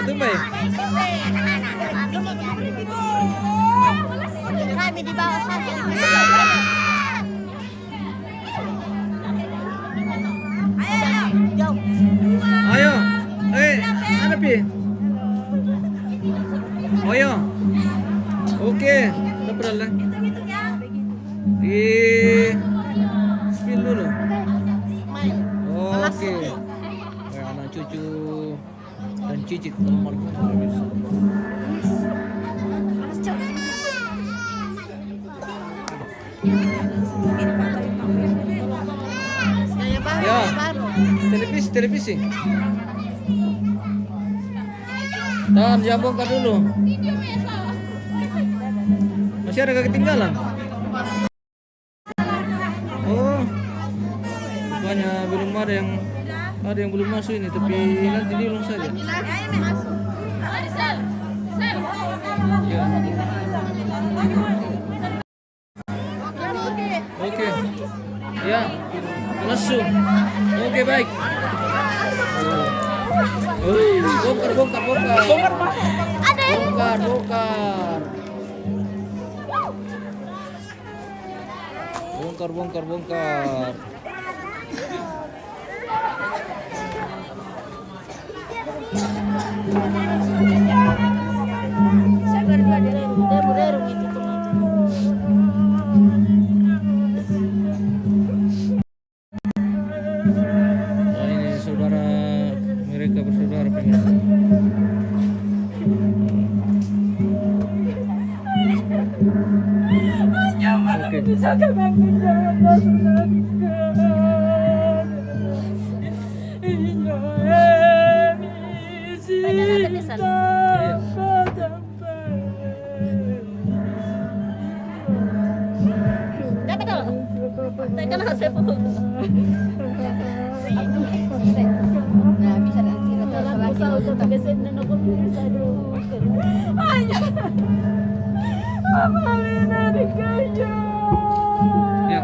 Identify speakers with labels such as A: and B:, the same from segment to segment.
A: Itu baik.
B: Kami di bawah saja.
A: Ayo. Ada pi. Ayo. Oke, udah lah. Di spill dulu. Oke. Kayak anak cucu dan cicit nomor ya, televisi. Dan jangan bongkar dulu. Masih ada ketinggalan. Oh, rupanya belum ada yang belum masuk ini, tapi nanti diulang saja. Ya. Oke. Ya, langsung. Oke, baik. Bongkar. Bongkar. Nah, ini saudara, mereka bersaudara pemirsa. Ya.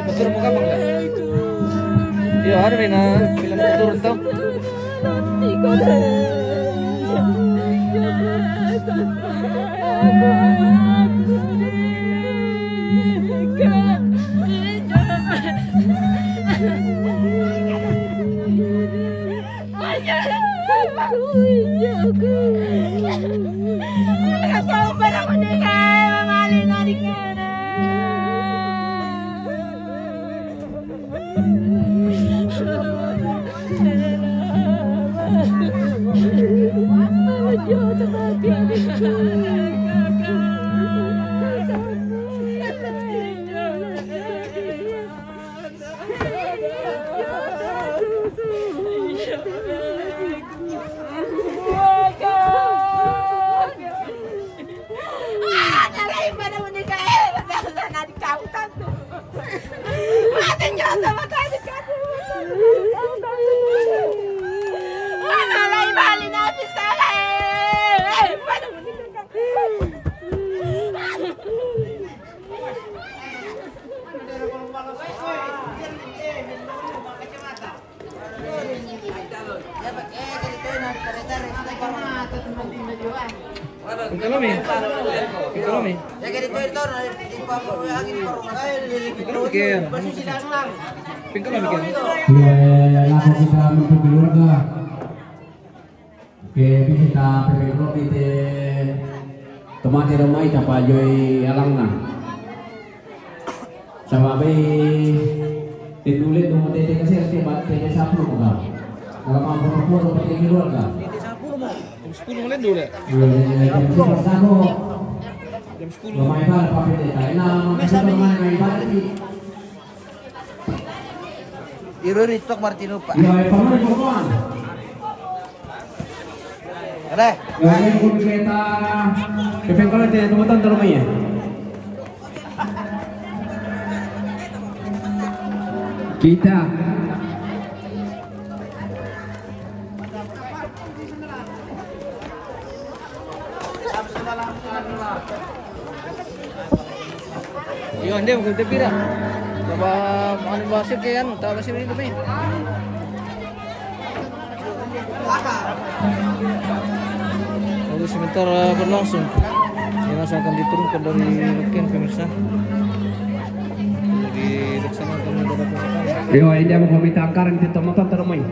A: Betul mau kapan enggak? Iya, ada Rina, bilang turun tau. Ekonomi.
C: Bisita PPK di tomate ramai tapajoi alangna. Sama be ditulis nomor tete kasih tete 10 enggak. Kalau mau foto pakai keluar enggak?
A: Tete 10 mau. Jam 10 mulai dulu ya. Jam 10.
C: Ramai banget pakai tete. Nah, main lagi.
B: Iruritok Martino Pak.
C: Iya, paman kawan.
B: Ada.
C: Gaya pun kereta. Pepeng kalau tidak teman-teman terumahnya. Kita.
A: Iya, dia mau tepi dah. Coba anu basir ke anu, tak basir ini tepi. Lalu sebentar berlangsung. Dia langsung akan diturunkan dari weekend pemirsa. Dilaksanakan beberapa sekali.
C: Yo, ini dia mau minta angkaran di teman-teman terumahnya.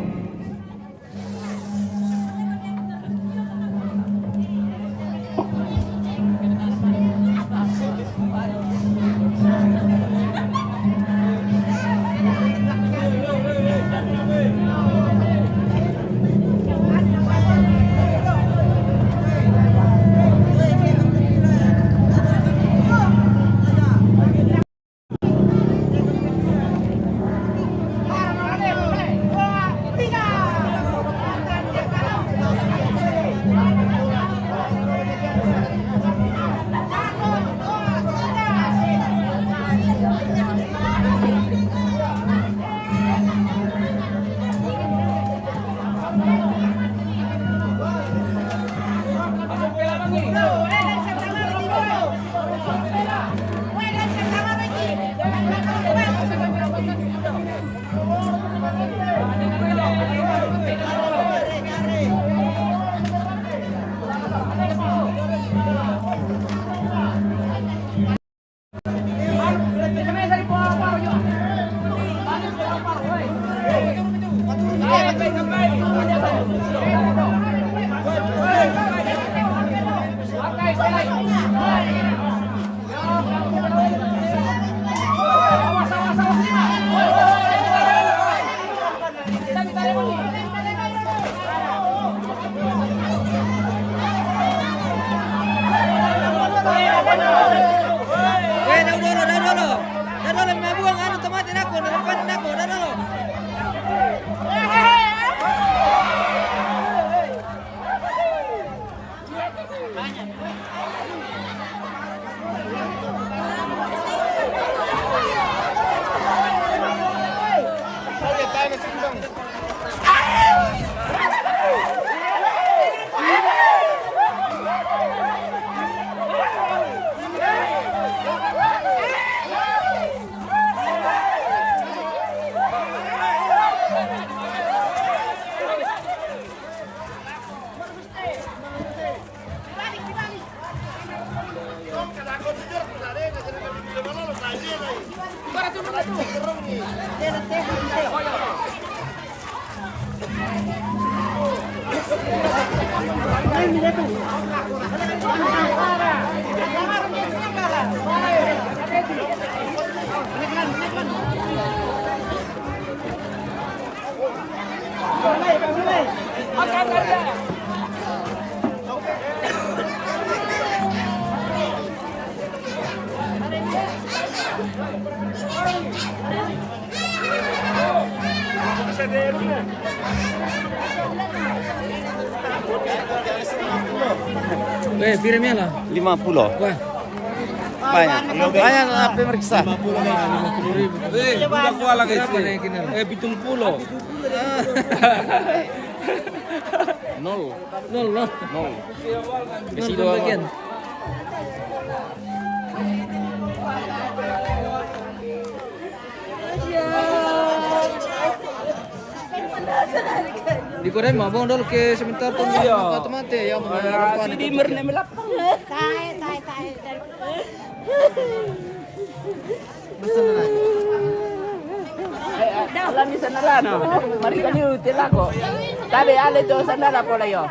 A: Pirimnya lah
B: 50.
A: Wah,
B: Banyak. Banyak pemeriksa.
A: 50.000.
D: Udah kuala guys.
A: Berapa nih kini?
D: 70.
B: Nol.
A: Nol.
B: Nol.
A: Nol bagian. Di Korea mah bang dulu ke sebentar tuh mati ya mau
D: Si Dimer nih melapang. Alam ni sana lah no. Mari kali util ako. Tabi ale to sana la pala yo.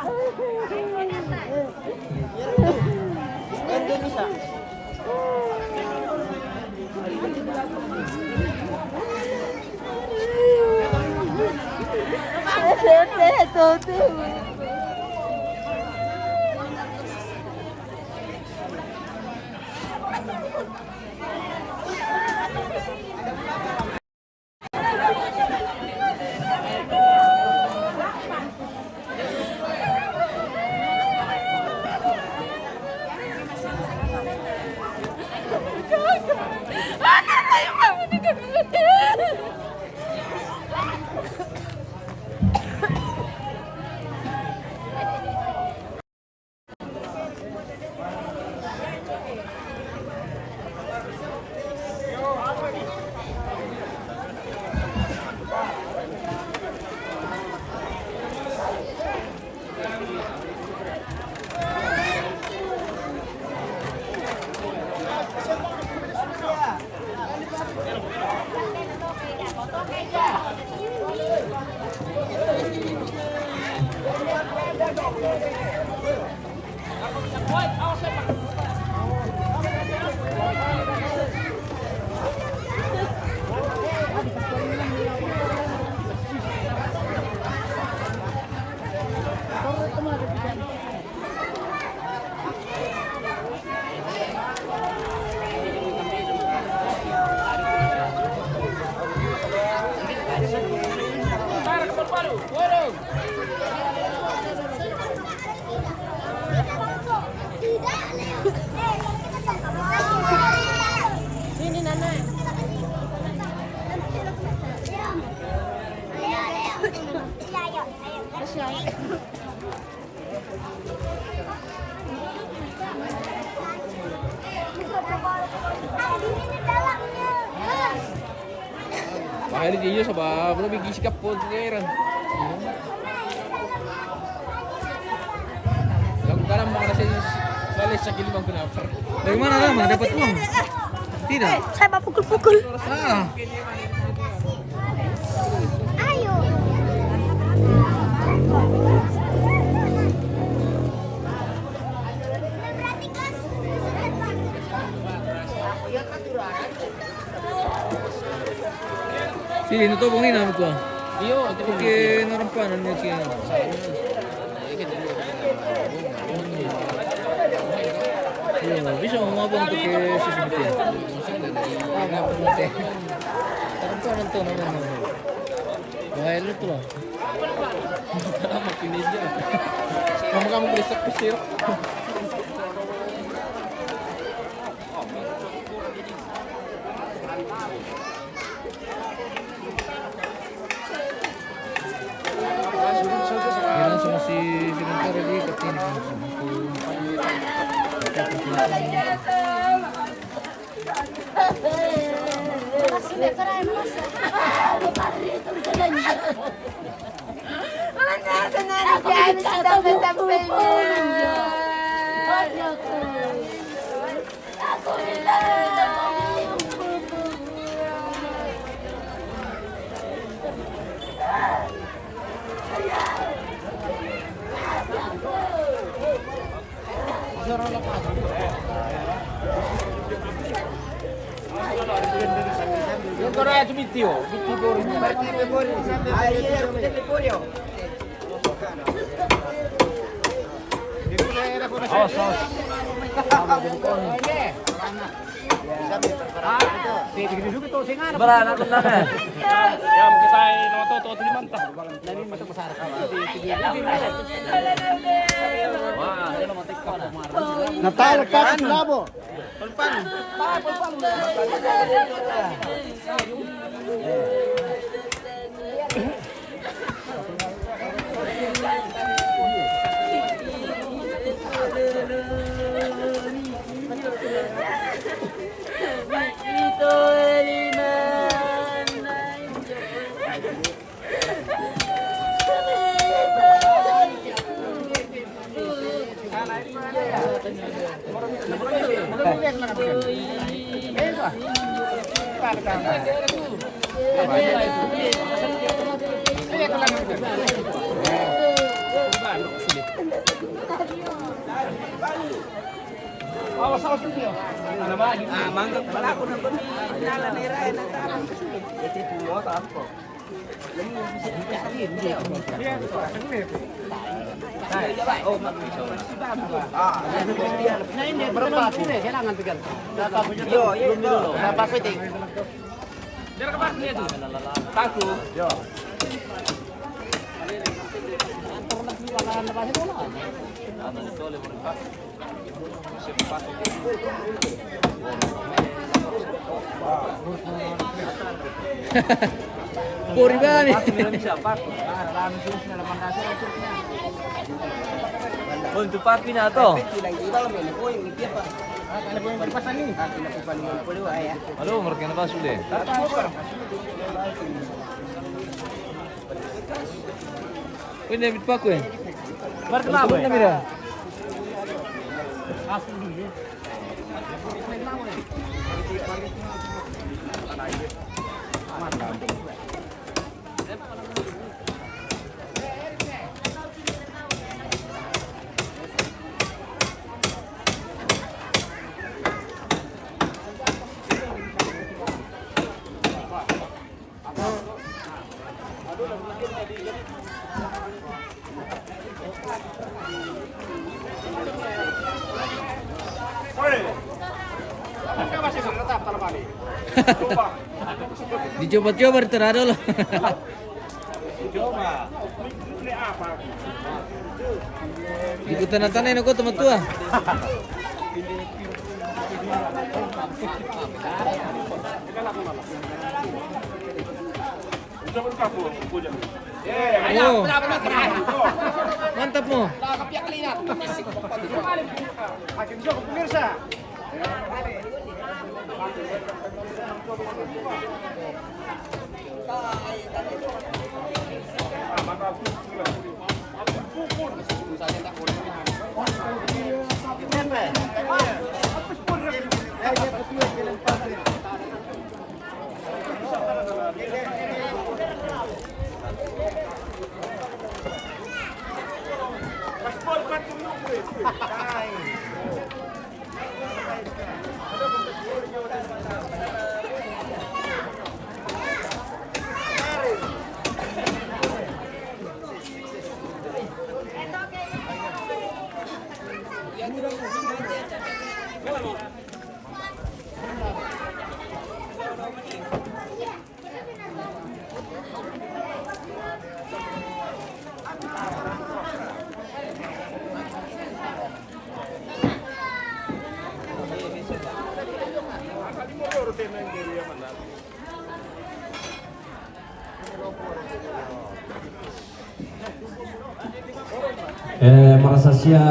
A: Bahaya dia sa ba, belum bigi sikap pun sekarang. Lagu kalam mga nasa balik sa kilimang kunapar. Dari mana Rama dapat uang? Tidak.
E: Saya mau pukul-pukul.
A: Ah.
E: Ayo.
A: Sili no to bangin namin to. Iyo, porque narampanan niya siya. Iya, bisa ngomong tuh ke sesuatu. Ngomong tuh. Narampanan to naman. Bahaya lu tuh lah. Makin aja. Kamu berisik pesir. Yan sama si Sinantara di katin
B: Natal ka labo.
D: Mangkak pala ako ng nalanira yan ang tarang.
A: Puri ba ni?
F: Oh, itu papi na to. Halo, mereka na ba sudah?
A: Pwede bit pa ko eh.
F: Mereka na ba?
A: Mira. Dicoba-coba terada loh. Ikutan natanay ako teman tua. Oh. Mantap mo.
C: Marasa siya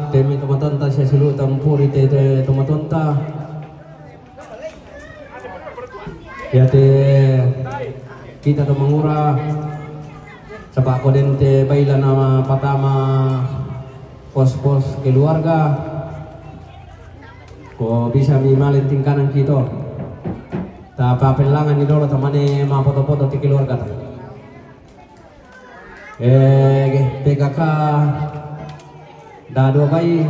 C: temi tumatonta siya silu tampuri te tumatonta ya te kita to mangura sa ako din te baila na patama pos-pos keluarga ko bisa mi malinting kanan kito ta papelangan ni dolo tamane ma foto-foto ti keluarga ta PKK dado bay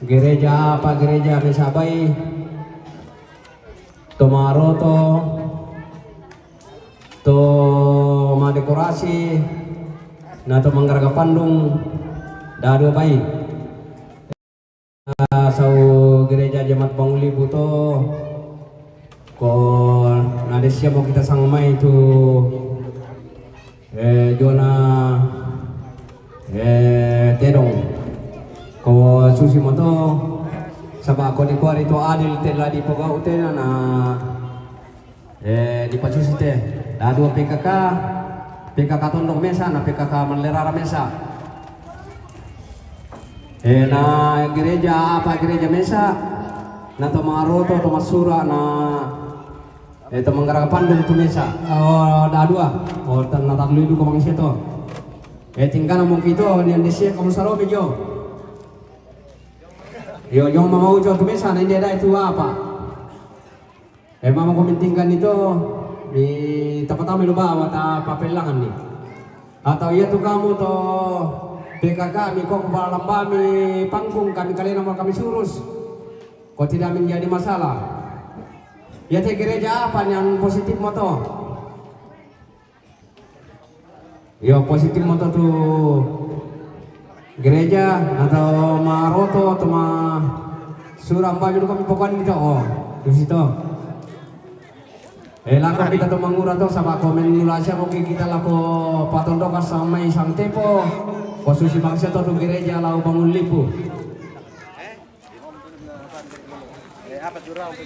C: gereja apa gereja mesabay tomaroto to madekorasi na to manggarga pandung dado bay sa gereja Jemaat Banguli buto ko nadesya mo kita sangmay to Jona Tedong ko susi mo to saba ko ni kwari to adil tela di pagaw te na di pasusi te dado PKK tondok mesa na PKK manlerara mesa na gereja apa gereja mesa na to maroto to masura na itu menggerak pandung tu mesa dadua tanah lu itu komang situ tinggal namun gitu yang desi kamu saro bejo yo yang mau jo tu mesa nanti ada itu apa mama komentingkan itu di tempat kami lupa apa papelangan nih atau iya tuh kamu tuh PKK kami kok kepala lambami panggung kami kalian nama kami surus kok tidak menjadi masalah. Ya te gereja apa yang positif moto? Ya positif moto tuh gereja atau maroto atau suram baju kami pokoknya itu di situ. Laku kita tuh mangura tuh sama komen Indonesia mungkin kita laku patondoka sama isang tepo posisi bangsa tuh gereja lau bangun lipu.
A: Selamat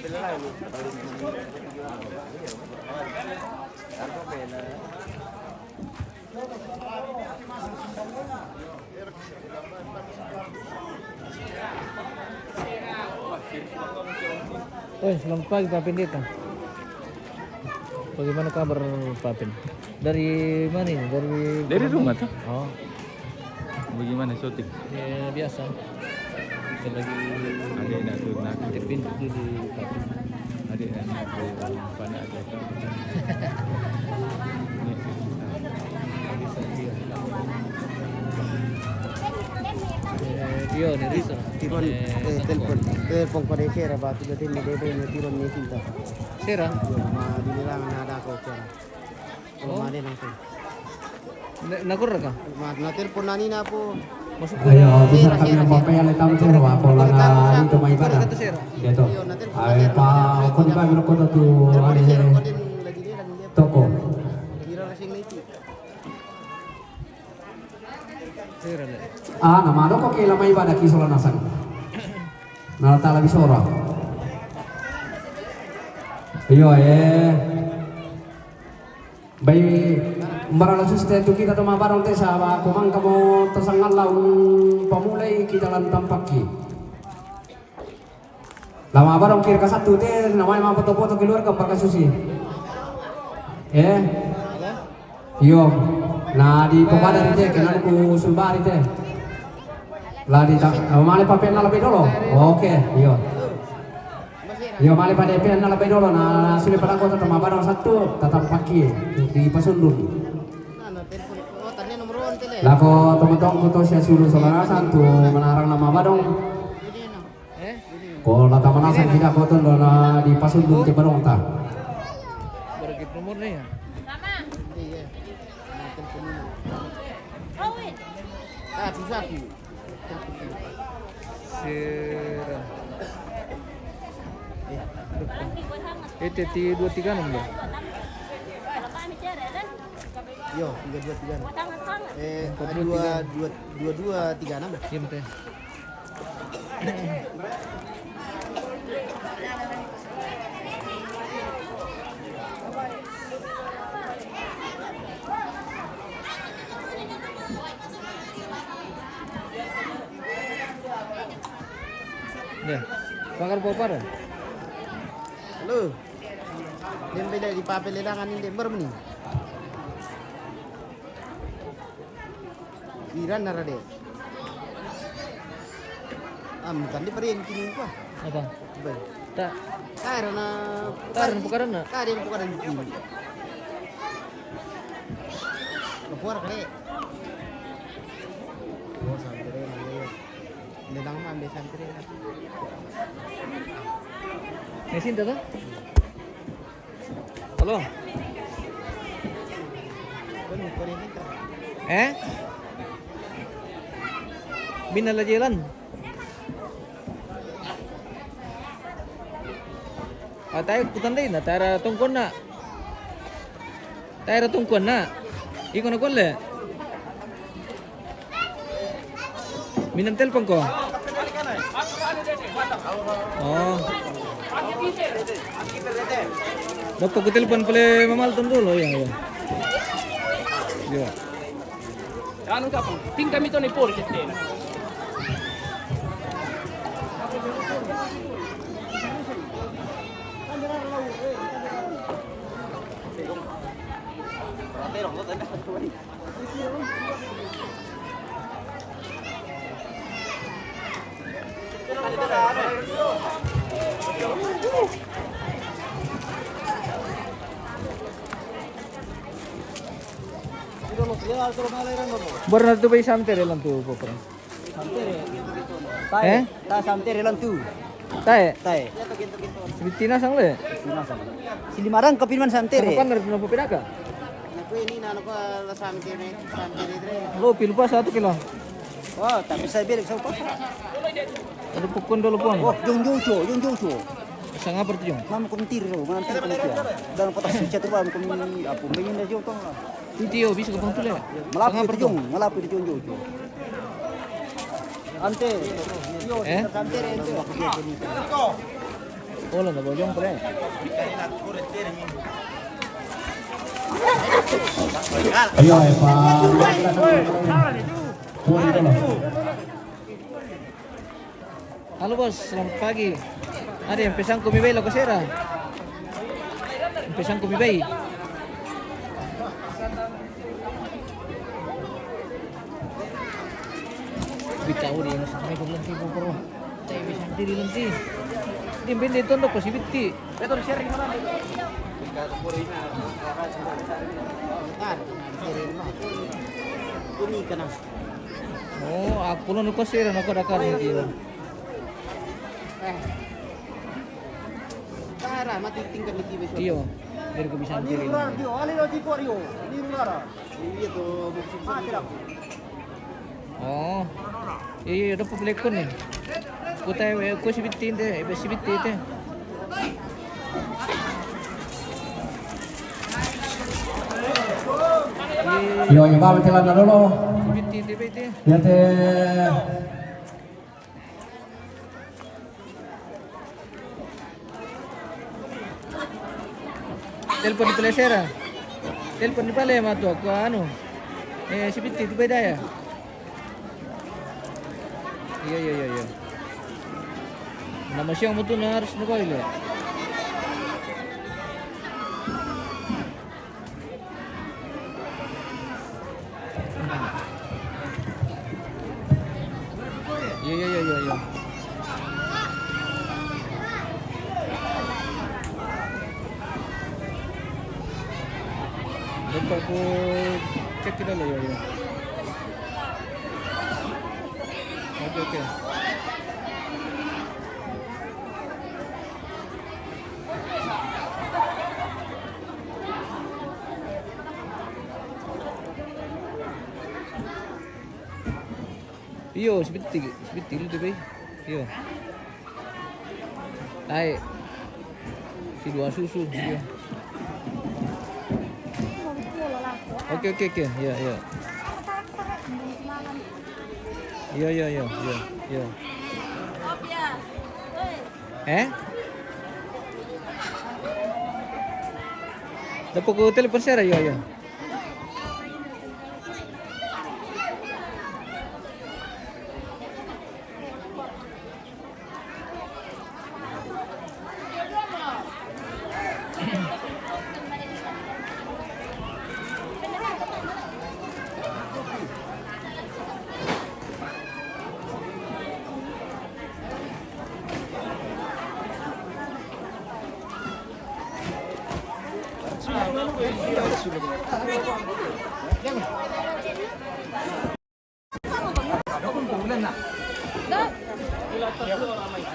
A: pagi Pak Pendeta. Bagaimana kabar Pak Pen? Dari mana ini?
F: Dari rumah tuh.
A: Oh,
F: Bagaimana syuting?
A: ya biasa. Kita lagi
F: Ada yang nak
A: di pintu di Pak Pen.
F: ada yang nak pada ada kan.
A: Dia ni Risa.
G: Tiron telepon pada Sera ba tu dia ni dia tiron ni cinta.
A: Sera.
G: Ma dinilang na ada ko cara. Ma dia langsung.
A: Nakur ka?
G: Na telepon nani na po.
A: Masuk
C: Ayo, besar kami ang papaya na tamo sir, wa ko lang na dito may ibadah. Dito. Ay pa ko ba biro ko to ali
G: Lagi dia lagi dia.
C: toko.
G: Kira rasing ni ti.
A: Sera le.
C: Namano ko kila may ibadah kisolo nasan. Nalatala bisora. Ayo bay Barang sustento kita to mabarong te sa kumang kamo tasangan laun pamulay kita lang tampaki. Lama barong kira ka satu te namay mga foto-foto keluar ka para susi. Yo na di pemada te kenal ku sumbari te. La di male papel na labay dolo. Oke, yo. Yo male pa DP na labay dolo na sili pa ko ta mabarong satu tatap paki di pasundun. Lako teman-teman kuto siya suruh saudara satu menarang nama badong. Ko lata manasan kita ko tuh dona di pasundun ti badong ta.
A: Berarti nomornya ya.
G: Bisa aku.
A: Sera. Itu ti 236 ya.
G: Yo, 323. 2236.
A: Diam teh. Ya, bakar popar.
G: Halo. Dia beda di papel ledangan ini bermeni. Iran narade. Kan di perin kini apa?
A: Apa?
G: Ber.
A: Tak.
G: Karena
A: Bukaran na.
G: Kari bukan kini. Keluar kali. Oh santai namanya. Ledang mah ambil santai.
A: Mesin tuh? Halo. Binala jalan. Tayo kutandai na, tayo tungkon na. Tayo tungkon na. Iko na kulle. Minam telepon ko. Oh. Dokter ko telepon pala mamalton dulu ya. Ya.
D: Anu kapang, tingkah itu nih por kita.
A: Baru nanti bay samtere lang tu popra.
G: Tae. Ta santai lang tu.
A: Tae.
G: Tae.
A: Bitina sang le.
G: Silimarang kapinman santai.
A: Kan dari pulau Popinaka.
G: Aku ini nano ko la santai ni.
A: Lo pilpa 1 kilo.
G: Oh, tapi saya bilang sa pa.
A: Ada pukun dulu pun.
G: Oh, yung jojo.
A: Sanga pertujung.
G: Mam ko mentir ro, manantir ko niya. Dan patas siya tu ba ko min apo mayin na jojo la.
A: Titio bisa ke pantule.
G: Malapit yung jojo. Ante, yo, santai ente.
A: Hola, no bojong pre.
C: Ayo, Pak.
A: Halo bos, selamat pagi. Ada yang pesan kopi bay lo kasera. Pesan kopi bay. Bitaw di ano sa may kulanti po pero. Tayo bisan diri lanti. Di bende tondo ko si Bitti.
G: Betul share gimana? Ini kena.
A: Oh, aku lo kasera na ko dakar ni dia.
G: Tara, mati tinggal di TV.
A: Iyo, dari ko bisan diri.
G: Iya tuh, mati lah.
A: Oh. Iya, udah publik ko ni. Ko tayo ko si Bitti inte, si Bitti inte.
C: Yo, yung bawat ilan na lolo.
A: Si Bitti inte Bitti.
C: Yate.
A: Telepon di pelesera. Telepon di pale ma to ko ano. Si Bitti di daya. Iya. Nama siyang mo to na harus na ko ile. Iya. Dapat aku cek kita lah ya. Oke. Iyo, sebentar dulu deh, iyo. Naik. Si dua susu, iyo. Oke, iya. Iya. Dapat ko telepon sir, iya.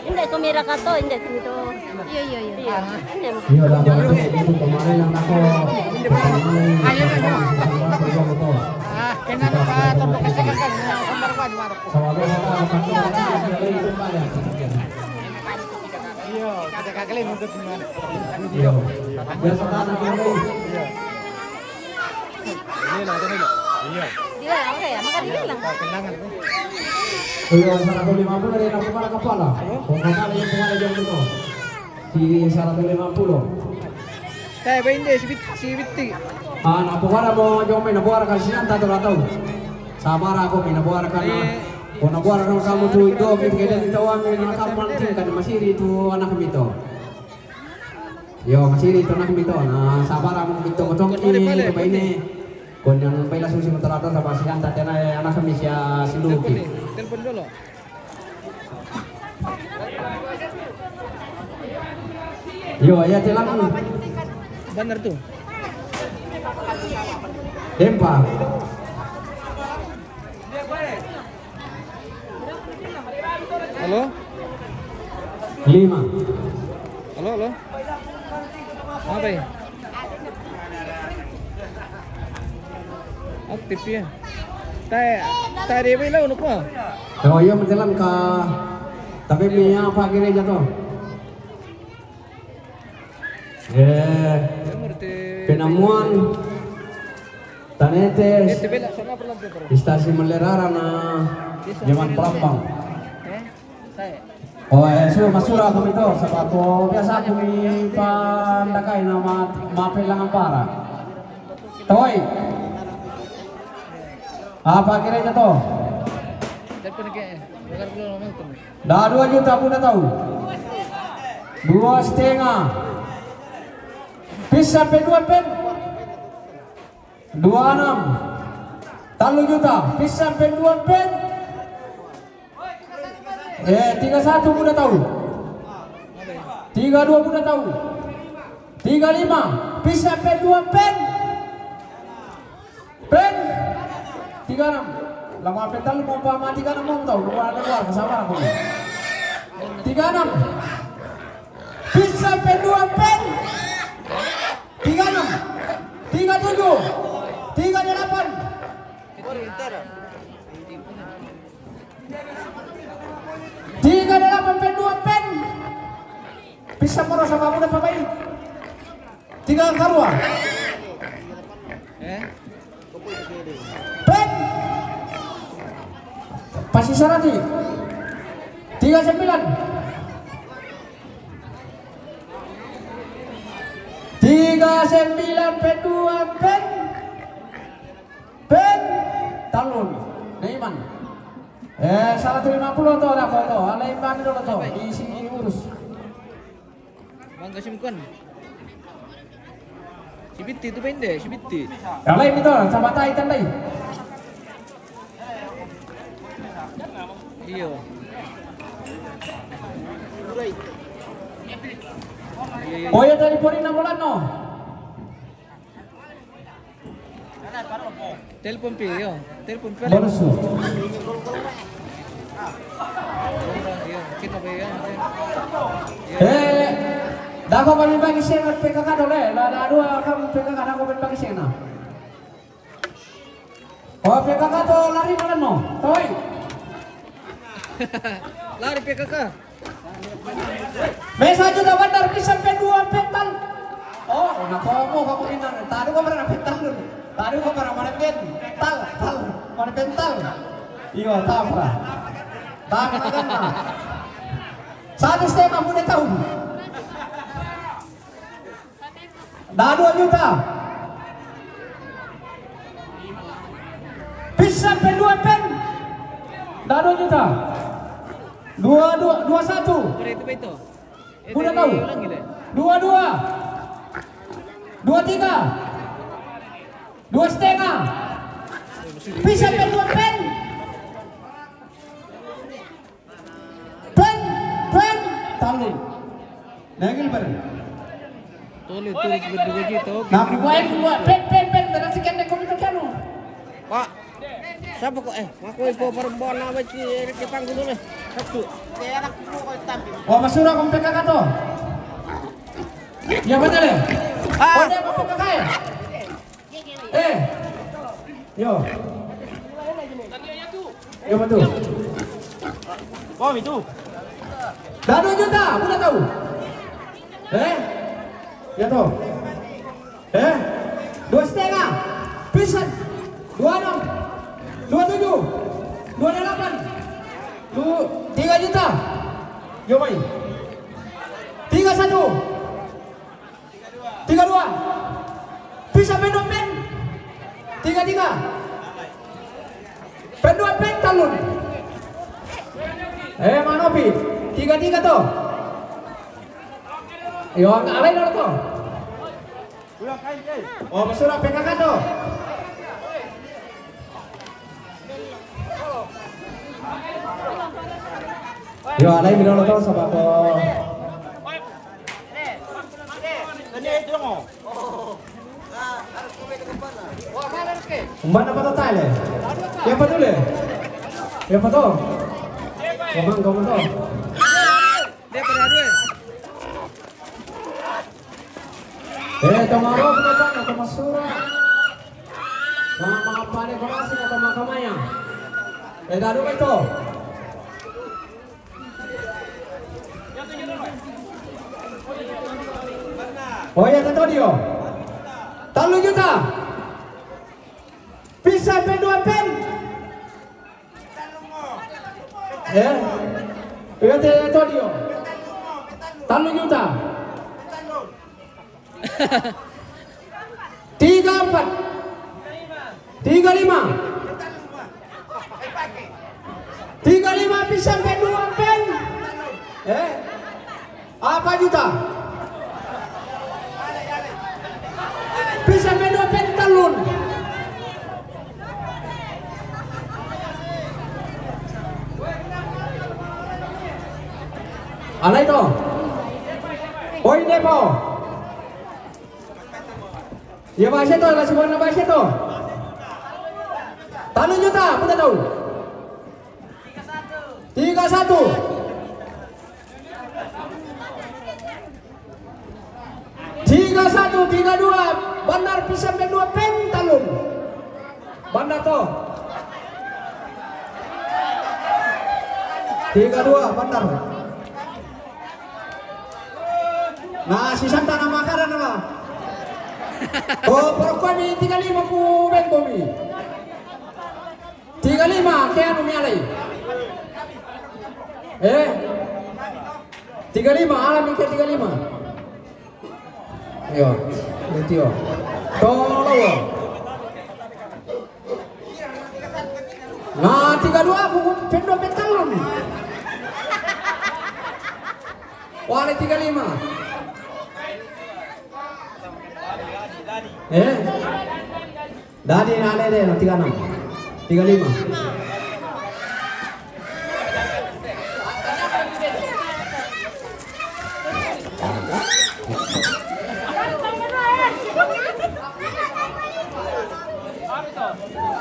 E: Hindi, tumira ka to. Hindi, tumito. Iya.
C: Iya, dapat itu kemarin yang aku.
G: Kena ka tondo kasi kan. Kamar ka di marok. Iya, kada kagale nundut gimana.
C: Iya. Biasa kan aku ini.
G: Iya.
E: Di lang, okay. Makadili lang.
G: Kenangan ko.
C: Iya, 150 dari aku para kepala. Kung kepala yung pumala dyan dito. Si 150.
A: Kaya ba hindi si Bitti?
C: Napuwara mo yung may nabuwara ka siya tato na tao. Samara ako may nabuwara ka na. Kung nabuwara ka kamu tuh itu, kaya dito ang nakamanting ka na masiri itu anak kami to. Yo, masiri itu anak kami to. Na sabara mo kami to. Kung ini, ba ini. Kung yung pala susi mo talaga sa basihan, tati na anak kami siya si Luki.
A: Telepon dulu.
C: Yo, ya telang.
A: Benar tuh.
C: Dempa.
A: Halo?
C: 5.
A: Halo? Apa ya? Aktif ya. Tayo ba ilaw no ko?
C: Yo, iya menjelang ka. Tapi miya apa gereja to? Penamuan Tanetes Istasi Melerara na Jaman Pelampang.
A: Saya.
C: Oh, masura kami to sa bato. Biasa kami pandakay na mapil lang ang para. Toy. Apa kira niya to?
A: Telepon kayak, bukan belum ngomong tuh.
C: Dah 2 juta pun dah tahu. 2,5. Pis sampai 2 pen. 26. 3 juta. Pis sampai 2 pen. 31 pun dah tahu. 32 pun dah tahu. 35. Pis sampai 2 pen. Pen. 36. Lama petal mau mati kan mau tahu keluar kesabaran aku. 36. Bisa sampai 2 pen. 36. 37. 38. 38 pen 2 pen. Bisa murah sama aku dapat baik. 3 karua. Pen. Pasti sarati 39 pen 2 pen talun Naiman 150 to ada foto alay bang dulu to isi urus
A: Bangga simkan. Sibiti itu pendek, sibiti.
C: alay itu sama tai tandai
A: Iya.
C: oh ya dari pori 6 bulan no
A: Telepon pe yo, telepon pe.
C: bonus
A: Iya, kita pe ya.
C: dako kami bagi sengat PKK dole la dua kamu PKK dako bagi sengat oh PKK to lari makan no toy
A: Lari pe kakak.
C: Mesa juga benar bisa sampai 2 pental. Oh, kamu ini tadi kau pernah pental dulu. Tadi kau pernah mana pental, mana pental. Iya, tahu pernah. Tahu kan? 1,5 muda tahu. Dah 2 juta. Bisa sampai 2 pen. Dah 2 juta. 21.
A: Itu itu.
C: Udah tahu. 22. 23. 2,5. Bisa sampai 2 pen. Pen. Talun. Nagil bareng.
A: Tulis berdua gitu.
C: Nah, dua pen berarti kan komite kanu.
G: Pak. Siapa kok ngaku ipo perempuan apa sih di panggung dulu. Satu. Kayak anak ku kok tampil.
C: Oh, masura kong PKK to. Ya betul ya? Oh, dia mau PKK ya? Yo. Yo betul.
G: Oh, itu.
C: Dah 2 juta, udah tahu. Ya toh. 2,5. Pisan. 26. 27, 28, 3 juta. Yo mai. 31, 32. Bisa pen 2 pen. 33. Pen 2 pen talun. Manopi. 33 to. Yo alay na to. Oh, masura PKK to. Yo alay minolo to sa bako. Umban apa total ya? Yang betul ya? Yang betul? Komang kamu to.
A: Dia pada dua.
C: Tomaro kenapa? Atau masura? Sama mga pare ko kasi atau makamaya. Dado ba ito? Oh ya tato dio. 3 juta. Bisa sampai 2 pen. Pegate Todio. 3 juta. 34. 35. 35 pi sampai 2 pen. Apa juta? Pi sampai 2 pen talun. Ala itu. Oi depo. Ya bahasa itu, lah sebuah bahasa itu. 3 juta, kita tahu. 31. 31, 32. Bandar bisa sampai 2 pen talun. Bandar to. 32 bandar. Nah, si Santa nama makanan apa? Oh, perempuan ini 35 ku ben bomi. 35 kaya anu mialai. 35 alami ke 35. Yo, letio. Tolo. Nah, 32 aku pendo petalun. Wale 35. Dadi nale deh, 36. 35.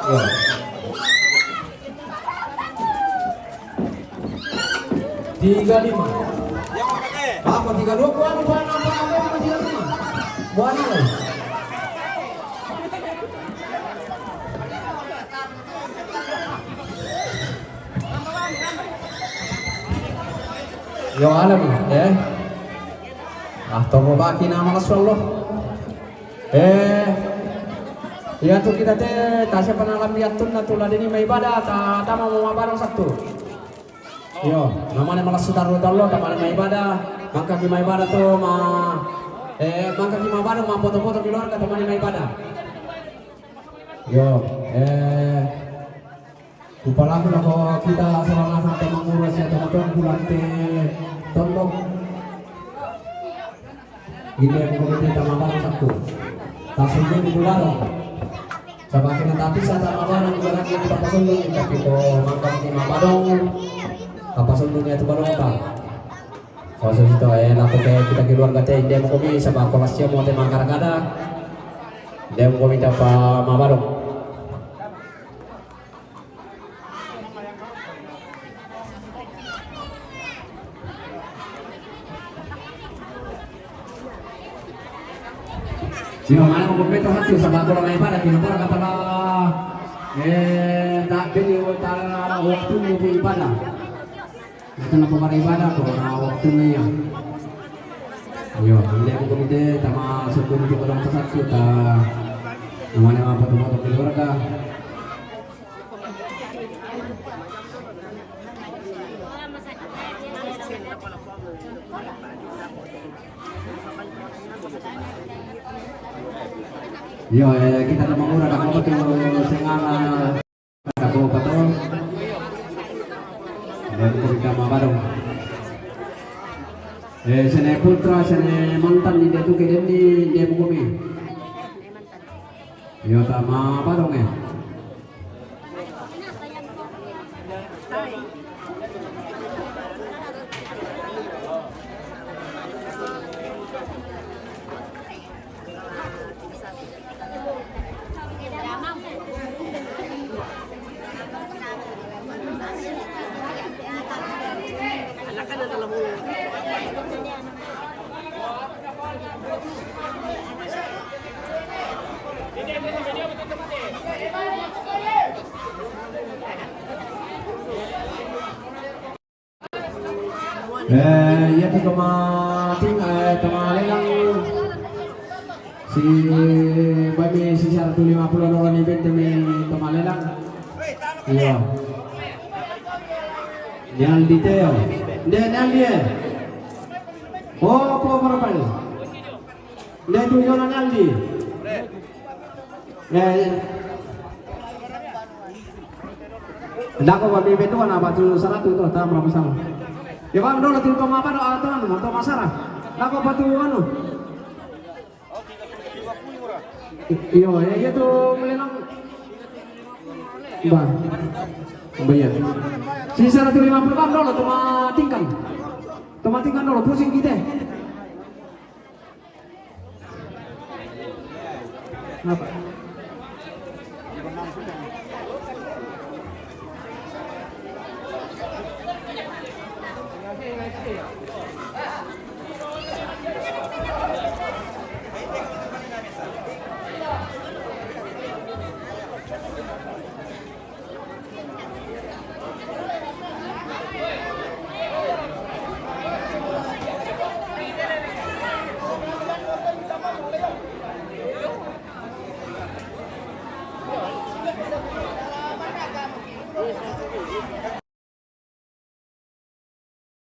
C: Ya. 35. Apa 32 buat apa 35? Buat apa? Yo alam toro baki nama Rasulullah. Ya tuh kita tasya penalam liatun natulah ini may ibadah ta mau barang satu. Yo namanya malas sutaru Allah tamane may ibadah mangka ki may ibadah tuh mangka ki ibadah ma foto-foto keluarga tamane may ibadah. Yo upalaku lah kalau kita selama sampai mengurus ya teman-teman bulan tolong ini yang komite tamang satu tak sungguh di bulan sebagai nanti saat tamang juga lagi kita pasundung tapi kalau makan di mabadong apa sundungnya itu baru apa kalau itu laku kayak kita keluarga teh dia mau komi sama kelasnya mau temang karagada dia mau komi apa mabadong. Sino mana mo kompleto hati sa bago lang ibadah kinapura ka pala tak beli utara waktu mo ibadah. Ito na po para ibadah ko na waktu na yan. Ayo, hindi ako kumite tama sa kumite ko lang sa sakit naman yung mga patumoto keluarga. Yo, kita na mangura na ako ito singala ako patron. Dan kita mabarong. Sene putra sene mantan di datu ke di dia bumi. Yo ta mabarong ya tu kemating kemarin si babi si 150 orang event demi kemarin iya yang detail Naldi. Oh, po para pal. Tujuh Naldi. Dako ba bibedo na ba tu saratu to tama berapa sama. Ya bang dulu tu to apa doa to anu to masara. Dako ba tu anu. Iyo ya tu melenang. Ba. Bayar. Sisa 150 bang dulu tu matingkan. Tingkan dulu pusing kita. Apa?